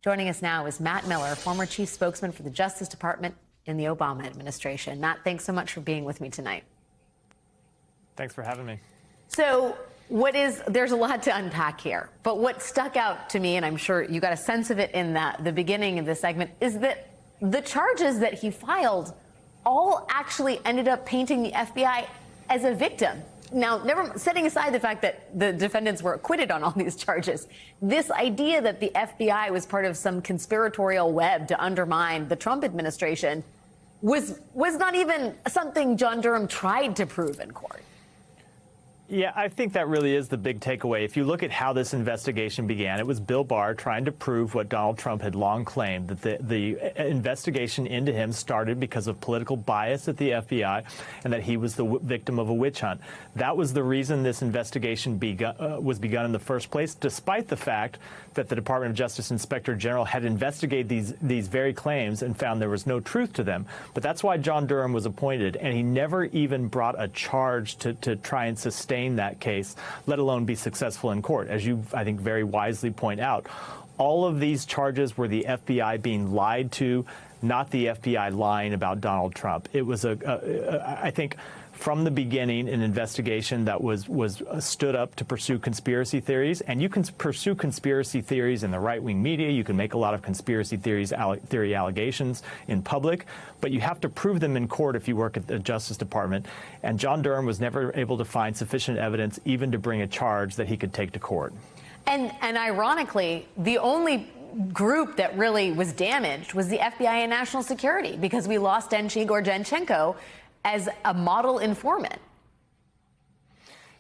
Joining us now is Matt Miller, former chief spokesman for the Justice Department in the Obama administration. Matt, thanks so much for being with me tonight. Thanks for having me. So there's a lot to unpack here, but what stuck out to me, and I'm sure you got a sense of it in the beginning of this segment, is that the charges that he filed all actually ended up painting the FBI as a victim. Now, setting aside the fact that the defendants were acquitted on all these charges, this idea that the FBI was part of some conspiratorial web to undermine the Trump administration was not even something John Durham tried to prove in court. Yeah, I think that really is the big takeaway. If you look at how this investigation began, it was Bill Barr trying to prove what Donald Trump had long claimed, that the investigation into him started because of political bias at the FBI and that he was the victim of a witch hunt. That was the reason this investigation was begun in the first place, despite the fact that the Department of Justice Inspector General had investigated these very claims and found there was no truth to them. But that's why John Durham was appointed, and he never even brought a charge to try and sustain that case, let alone be successful in court. As you, I think, very wisely point out, all of these charges were the FBI being lied to, not the FBI lying about Donald Trump. It was I think, from the beginning, an investigation that was stood up to pursue conspiracy theories. And you can pursue conspiracy theories in the right-wing media. You can make a lot of conspiracy theory allegations in public, but you have to prove them in court if you work at the Justice Department. And John Durham was never able to find sufficient evidence even to bring a charge that he could take to court. And ironically, the only group that really was damaged was the FBI and National Security, because we lost Igor Danchenko as a model informant.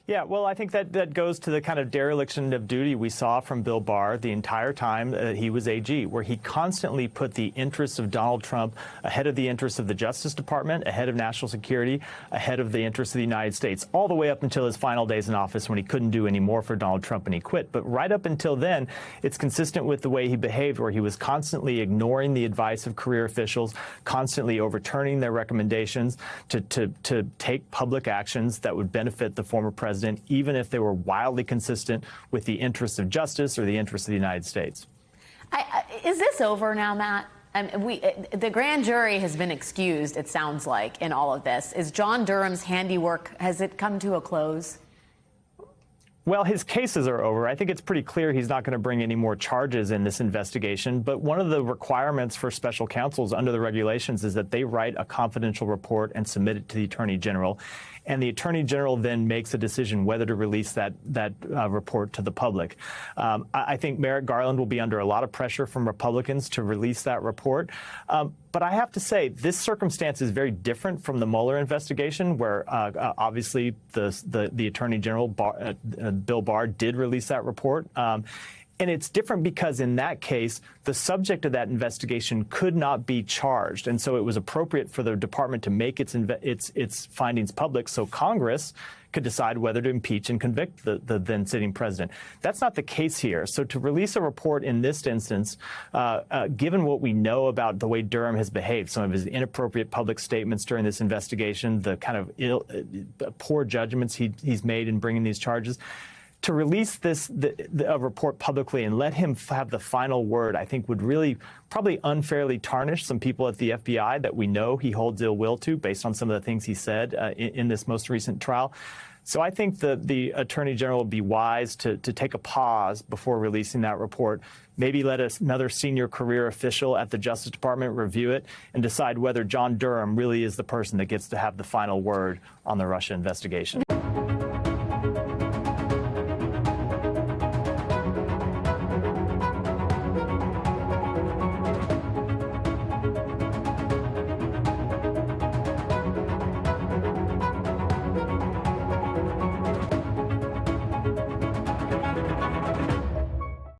Yeah, well, I think that goes to the kind of dereliction of duty we saw from Bill Barr the entire time that he was AG, where he constantly put the interests of Donald Trump ahead of the interests of the Justice Department, ahead of national security, ahead of the interests of the United States, all the way up until his final days in office when he couldn't do any more for Donald Trump and he quit. But right up until then, it's consistent with the way he behaved, where he was constantly ignoring the advice of career officials, constantly overturning their recommendations to take public actions that would benefit the former president, even if they were wildly consistent with the interests of justice or the interests of the United States. Is this over now, Matt? The grand jury has been excused, it sounds like, in all of this. Is John Durham's handiwork, has it come to a close? Well, his cases are over. I think it's pretty clear he's not going to bring any more charges in this investigation. But one of the requirements for special counsels under the regulations is that they write a confidential report and submit it to the Attorney General. And the Attorney General then makes a decision whether to release that report to the public. I think Merrick Garland will be under a lot of pressure from Republicans to release that report. But I have to say, this circumstance is very different from the Mueller investigation, where obviously the Attorney General, Bill Barr, did release that report. And it's different because in that case, the subject of that investigation could not be charged. And so it was appropriate for the department to make its findings public so Congress could decide whether to impeach and convict the then sitting president. That's not the case here. So to release a report in this instance, given what we know about the way Durham has behaved, some of his inappropriate public statements during this investigation, the kind of poor judgments he's made in bringing these charges, to release a report publicly and let him have the final word, I think would really probably unfairly tarnish some people at the FBI that we know he holds ill will to based on some of the things he said in this most recent trial. So I think the Attorney General would be wise to take a pause before releasing that report, maybe let another senior career official at the Justice Department review it and decide whether John Durham really is the person that gets to have the final word on the Russia investigation.